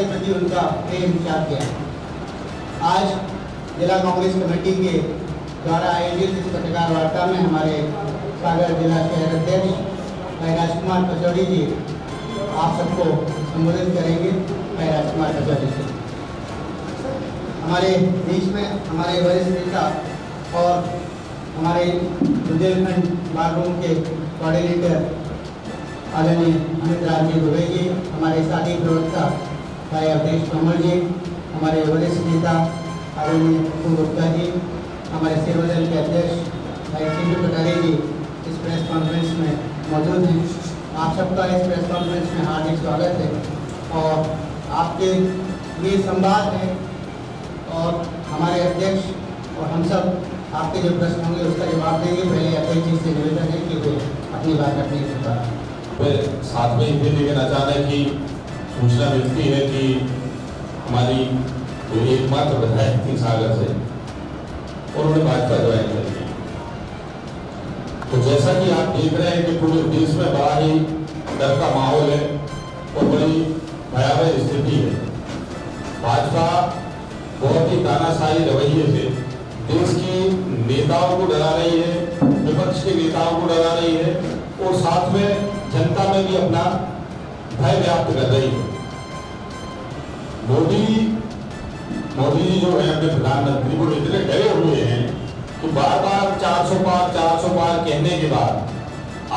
के प्रति उनका प्रेम त्याग किया। आज जिला कांग्रेस कमेटी के द्वारा आयोजित इस पत्रकार वार्ता में हमारे सागर जिला शहर अध्यक्ष भाई राजकुमार पचौड़ी जी आप सबको संबोधित करेंगे। भाई राजकुमार पचौड़ी जी हमारे बीच में हमारे वरिष्ठ नेता और हमारे बुंदेलखंड बार रूम के कोऑर्डिनेटर आदरणीय अमित राज जी दुबे जी, हमारे साथी प्रवक्ता भाई अवधेश तोमर जी, हमारे वरिष्ठ नेता आदरणीय अतुल गुप्ता जी, हमारे सेवा दल के अध्यक्ष भाई सिंधु कटारे जी इस प्रेस कॉन्फ्रेंस में मौजूद हैं। आप सबका इस प्रेस कॉन्फ्रेंस में हार्दिक स्वागत है और आपके ये संवाद है और हमारे अध्यक्ष और हम सब आपके जो प्रश्न होंगे उसका जवाब देंगे। पहले अध्यक्ष जी से निवेदन है कि वे अपनी बात रखने के बाद साथ में ये लेकिन अचानक ही सूचना मिलती है कि हमारी एकमात्र विधायक थी सागर से उन्होंने भाजपा ज्वाइन कर ली। तो जैसा कि आप देख रहे हैं कि पूरे देश में बड़ा ही डर का माहौल है और बड़ी भयावह स्थिति है। भाजपा बहुत ही तानाशाही रवैये से देश की नेताओं को डरा रही है, विपक्ष के नेताओं को डरा रही है और साथ में जनता में भी अपना भय व्याप्त कर रही है। मोदी जी जो है अपने प्रधानमंत्री को इतने डरे हुए हैं कि बार बार 400 पार कहने के बाद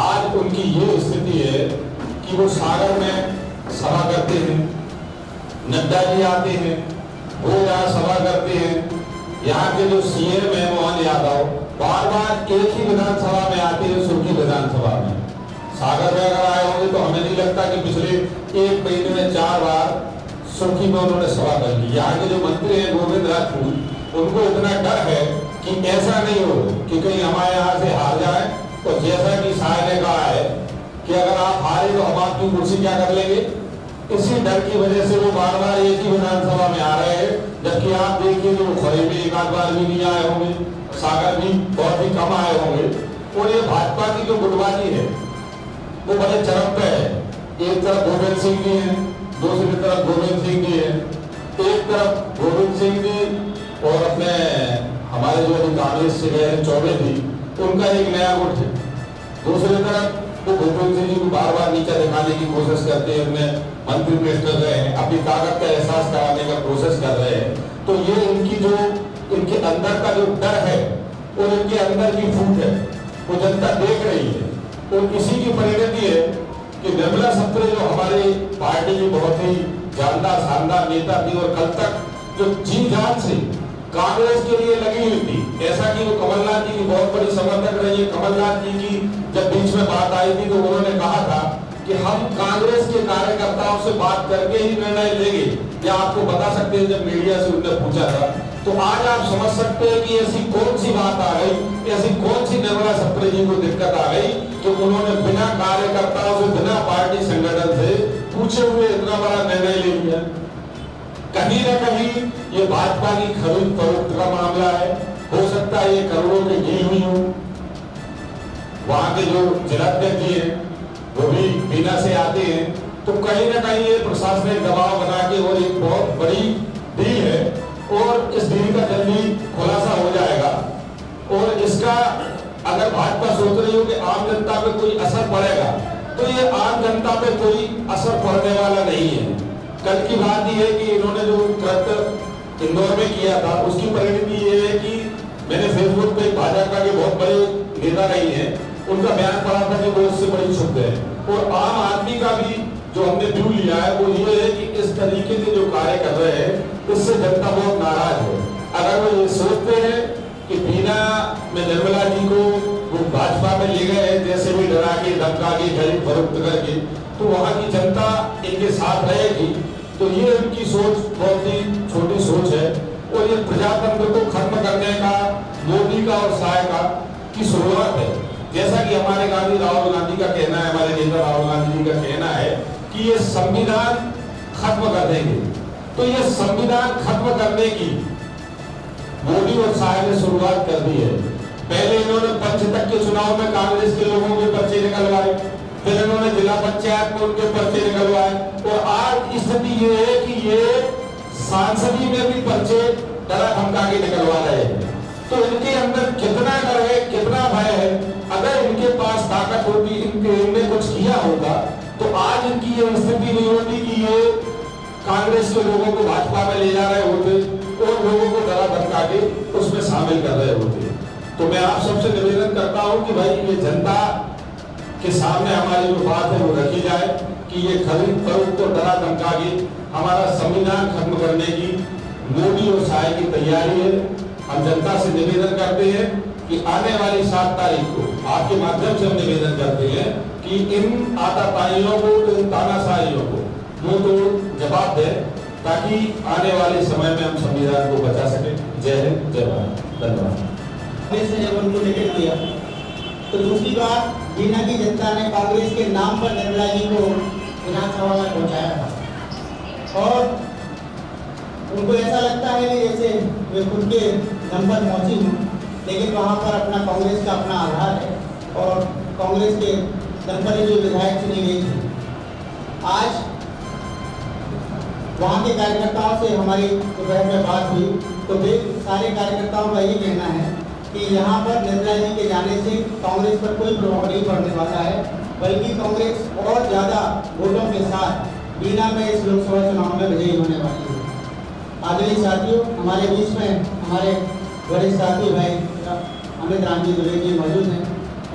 आज उनकी ये स्थिति है कि वो सागर में सभा करते हैं, नड्डा जी आते हैं, वो यहाँ सभा करते हैं, यहाँ के जो सीएम है मोहन यादव बार बार एक ही विधानसभा में आते हैं, सुर्खी विधानसभा में। सागर में अगर आए होंगे तो हमें नहीं लगता कि पिछले एक महीने में 4 बार सुर्खी में उन्होंने सभा कर ली। यहाँ के जो मंत्री हैं गोविंद राजपूत, उनको इतना डर है कि ऐसा नहीं हो कि कहीं हमारे यहाँ से हार जाए। और जैसा कि साहब ने कहा है कि अगर आप हारे तो हम आपकी कुर्सी क्या कर लेंगे, इसी डर की वजह से वो बार बार एक ही विधानसभा में आ रहे हैं। जबकि आप देखिए कि वो खरे में एक आध बार भी नहीं आए होंगे, सागर भी बहुत ही कम आए होंगे। और ये भाजपा की जो गुटबाजी है वो बड़े चरम पे है। एक तरफ गोविंद सिंह जी है, दूसरी तरफ गोविंद सिंह जी है। एक तरफ गोविंद सिंह जी और अपने हमारे जो कांग्रेस से गए हैं चौबे जी, उनका एक नया गुट है। दूसरी तरफ वो गोविंद सिंह जी को बार बार नीचा दिखाने की कोशिश करते हैं, अपने मंत्री पेश कर रहे हैं, अपनी ताकत का एहसास कराने का कोशिश कर रहे हैं। तो ये इनकी जो इनके अंदर का जो डर है और इनके अंदर की फूट है वो जनता देख रही है। और इसी की परिणति है कि निर्मला सप्रे जो हमारी पार्टी की बहुत ही जानदार शानदार नेता थी और कल तक जो जी जान से कांग्रेस के लिए लगी हुई थी, ऐसा कि वो कमलनाथ जी की बहुत बड़ी समर्थक रही है। कमलनाथ जी की जब बीच में बात आई थी तो उन्होंने कहा था कि हम कांग्रेस के कार्यकर्ताओं से बात करके ही निर्णय लेंगे। या आपको बता सकते हैं जब मीडिया से उनने पूछा था, तो आज आप समझ सकते हैं कि ऐसी कौन सी बात आ गई, ऐसी कौन सी निर्मला सप्रे जी को दिक्कत आ गई कि उन्होंने बिना कार्यकर्ताओं से, बिना पार्टी संगठन से पूछे हुए इतना बड़ा निर्णय ले लिया। कहीं न कहीं ये भाजपा की खरीद फरोख्त का मामला है। हो सकता है ये करोड़ों की डील हुई हो। वहां के जो जिलाध्यक्ष जी हैं वो भी बिना से आते हैं, तो कहीं न कहीं ये प्रशासनिक दबाव बना के और एक बहुत बड़ी डील है और इस डील का जल्दी खुलासा हो जाएगा। और इसका अगर भाजपा सोच रही हो कि आम जनता पे कोई असर पड़ेगा, तो ये आम जनता पे कोई असर पड़ने वाला नहीं है। कल की बात ये है कि इन्होंने जो कृत्य इंदौर में किया था उसकी परिणति ये है कि मैंने फेसबुक पे भाजपा के बहुत बड़े नेता रही हैं, उनका बयान पढ़ा था कि वो इससे बड़ी क्षुब्ध है। और आम आदमी का भी जो हमने व्यू लिया है वो ये है कि इस तरीके से जो कार्य कर रहे हैं इससे जनता बहुत नाराज है। अगर वो ये सोचते हैं कि बीना में निर्मला जी को वो भाजपा में ले गए जैसे भी डरा के धमका के खरीद फरोख्त करके, तो वहां की जनता इनके साथ रहेगी। तो ये उनकी सोच बहुत ही छोटी सोच है और ये प्रजातंत्र को खत्म करने का मोदी का और शाह का की शुरुआत है। जैसा कि हमारे राहुल गांधी का कहना है, हमारे नेता राहुल गांधी जी का कहना है कि ये संविधान खत्म कर देंगे। तो ये संविधान खत्म करने की मोदी और शाह ने शुरुआत कर दी है। पहले इन्होंने पंच तक के चुनाव में कांग्रेस के लोगों के पर्चे निकलवाए, फिर इन्होंने जिला पंचायत में उनके पर्चे निकलवाए, और आज स्थिति ये है कि ये सांसदी में भी पर्चे डरा धमका के निकलवा रहे हैं। तो इनके अंदर कितना डर है, कितना भय है। अगर इनके पास ताकत होती, इनने कुछ किया होगा, तो आज इनकी ये स्थिति नहीं होती कि ये कांग्रेस के लोगों को भाजपा में ले जा रहे होते और लोगों को डरा धमका के उसमें शामिल कर रहे होते। तो मैं आप सबसे निवेदन करता हूं कि भाई ये जनता के सामने हमारी जो बात है वो रखी जाए कि ये खरीद फरोख्त को डरा धमका के हमारा संविधान खत्म करने की मोदी और शाह की तैयारी है। हम जनता से निवेदन करते हैं कि आने वाली 7 तारीख को आपके माध्यम से हम निवेदन करते हैं कि इन आताताइयों को, इन तानाशाहियों को मुंह तोड़ जवाब दें, ताकि आने वाले समय में हम संविधान को बचा सकें। जय हिंद, जय भारत, धन्यवाद। जब उनको टिकट दिया तो दूसरी बात, बीना की जनता ने कांग्रेस के नाम पर निर्मला जी को विधानसभा में पहुंचाया था, और उनको ऐसा लगता है कि जैसे वे खुद के दम पर पहुंची हूँ, लेकिन वहाँ पर अपना कांग्रेस का अपना आधार है और कांग्रेस के दम पर जो विधायक चुनी गई थी। आज वहाँ के कार्यकर्ताओं से हमारी दोपहर में बात हुई तो वे सारे कार्यकर्ताओं का ये कहना है कि यहाँ पर निर्मला जी के जाने से कांग्रेस पर कोई प्रभाव नहीं पड़ने वाला है, बल्कि कांग्रेस और ज़्यादा वोटों के साथ बीना में इस लोकसभा चुनाव में विजयी होने वाली है। आदरणीय साथियों, हमारे बीच में हमारे बड़े साथी भाई अमित राम जी दुबे जी मौजूद हैं,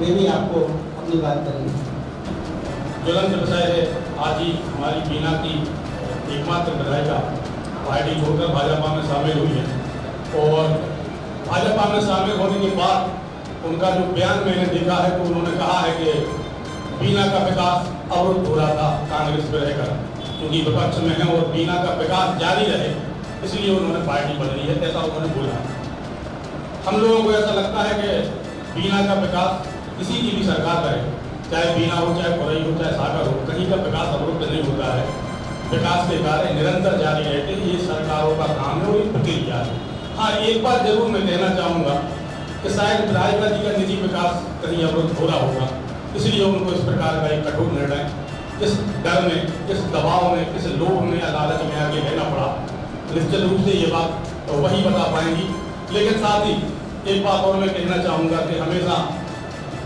वे भी आपको अपनी बात करेंगे। ज्वलंत विषय है, आज ही हमारी बीना की एकमात्र विधायिका पार्टी छोड़कर भाजपा में शामिल हुई है, और भाजपा में शामिल होने के बाद उनका जो बयान मैंने देखा है तो उन्होंने कहा है कि बीना का विकास अवरुद्ध हो रहा था कांग्रेस में रहकर, क्योंकि विपक्ष में है और बीना का विकास जारी रहे इसलिए उन्होंने पार्टी बदली है, ऐसा उन्होंने बोला। हम लोगों को ऐसा लगता है कि बीना का विकास किसी की भी सरकार करे, चाहे बीना हो, चाहे खुरई हो, चाहे सागर हो, कहीं का विकास अवरुद्ध नहीं होता है। विकास के कार्य निरंतर जारी रहते हैं, ये सरकारों का काम है और ये प्रक्रिया है। हाँ, एक बात जरूर मैं कहना चाहूँगा कि शायद विधायिका जी का निजी विकास कहीं अवरुद्ध हो रहा होगा, इसलिए उनको इस प्रकार का एक कठोर निर्णय किस डर में, किस दबाव में, किस लोभ में या लालच में आगे लेना पड़ा। निश्चित रूप से ये बात तो वही बता पाएंगी। लेकिन साथ ही एक बात और मैं कहना चाहूँगा कि हमेशा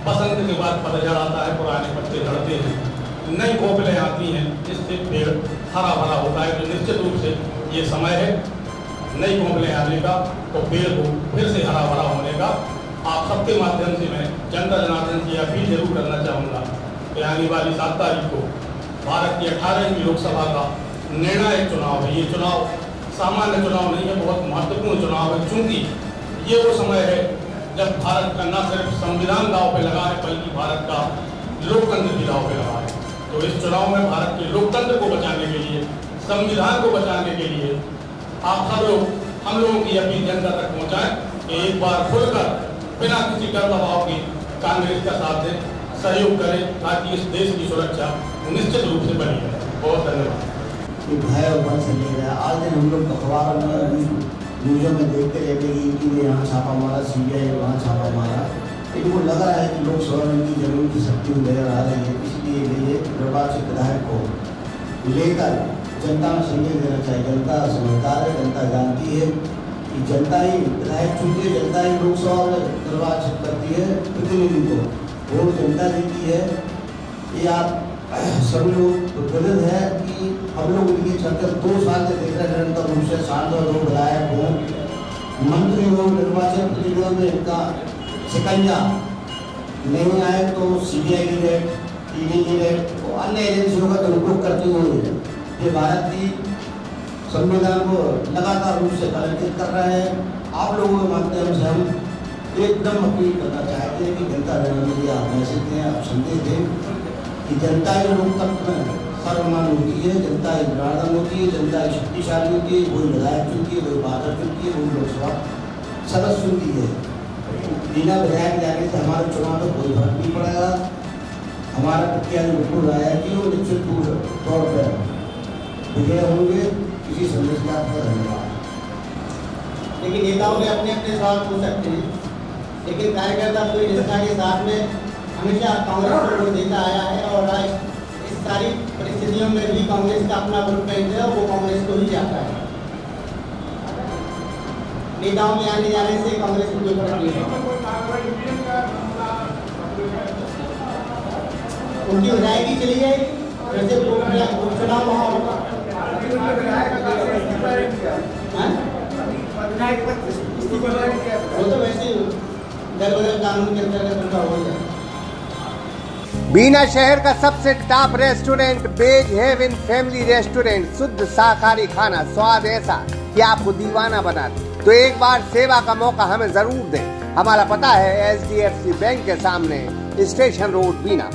बसंत के बाद पतझड़ आता है, पुराने पत्ते झड़ते हैं, नई कोपलें आती हैं, जिससे पेड़ हरा भरा होता है। तो निश्चित रूप से ये समय है नई कोपलें आने का, तो पेड़ को फिर से हरा भरा होने का। आप सबके माध्यम से मैं जनता जनार्दन की अपील जरूर करना चाहूँगा कि आने वाली 7 तारीख को भारत की 18वीं लोकसभा का निर्णायक चुनाव है। ये चुनाव सामान्य चुनाव नहीं है, बहुत महत्वपूर्ण चुनाव है, क्योंकि ये वो समय है जब भारत का न सिर्फ संविधान दांव पे लगा है, बल्कि भारत का लोकतंत्र भी दांव पे लगा है। तो इस चुनाव में भारत के लोकतंत्र को बचाने के लिए, संविधान को बचाने के लिए आप सब लोग, हम लोगों की अपील जनता तक पहुँचाएं कि एक बार खुलकर बिना किसी डर दबाव के कांग्रेस का साथ दें, सहयोग करें, ताकि इस देश की सुरक्षा निश्चित रूप से बनी रहे। बहुत धन्यवाद। भय और भय से ले रहा है। आज दिन हम लोग अखबारों में, न्यूज़ों में देखते रहते हैं कि ने यहाँ छापा मारा, CBI ने वहाँ छापा मारा। इनको लग रहा है कि लोकसभा में इनकी जमीन की शक्ति नजर आ रही है, इसलिए ये निर्वाचित विधायक को लेकर जनता में संदेश देना चाहिए। जनता समझदार है, जनता जानती है कि जनता ही विधायक चुनती है, जनता ही लोकसभा में निर्वाचित करती है प्रतिनिधि को, वोट जनता देती है। ये आप सब लोग गलत है कि हम लोग इनके चलते 2 साल से देख रहे हैं निरंतर रूप से सांसद हो, विधायक हो, मंत्री हो, निर्वाचन प्रतिनिधियों में इनका शिकंजा नहीं आए तो CBI की रेड, ED की रेड, तो अन्य एजेंसियों का दुरुपयोग करते हुए ये भारत की संविधान को लगातार रूप से कलंकित कर रहे हैं। आप लोगों के माध्यम से हम एकदम अपील करना चाहते हैं कि जनता जनार्दन आप मैसेज दें, आप संदेश दें कि जनता ही लोकतंत्र में सर्वमान होती है, जनता ही जनार्दन होती है, जनता ही शक्तिशाली होती है। वही विधायक चुनती है, वही पार्षद चुनती है, वही लोकसभा सदस्य चुनती है। बिना विधायक जाने से हमारे चुनाव में कोई फर्क नहीं पड़ेगा। हमारा प्रत्याशी बिल्कुल राय है कि वो निश्चित तौर पर विजय होंगे। किसी संदेश का धन्यवाद। लेकिन नेताओं ने अपने अपने सवाल पूछ सकते हैं, लेकिन कार्यकर्ता पूरी निष्ठा के साथ में हमेशा कांग्रेस को वोट देता आया है और आज इस सारी परिस्थितियों में भी कांग्रेस का अपना वोट बैंक है और वो कांग्रेस को ही जाता है। नेताओं के आने जाने से कांग्रेस को कोई फर्क नहीं पड़ता। उनकी विधायकी चली जाएगी, वैसे उपचुनाव वहाँ होगा। वो तो वैसे दरबदर कानून के अंतर्गत उनका हो जाए। बीना शहर का सबसे top restaurant veg heaven family restaurant, शुद्ध शाकाहारी खाना, स्वाद ऐसा कि आपको दीवाना बना दे। तो एक बार सेवा का मौका हमें जरूर दें। हमारा पता है SDFC बैंक के सामने, स्टेशन रोड, बीना।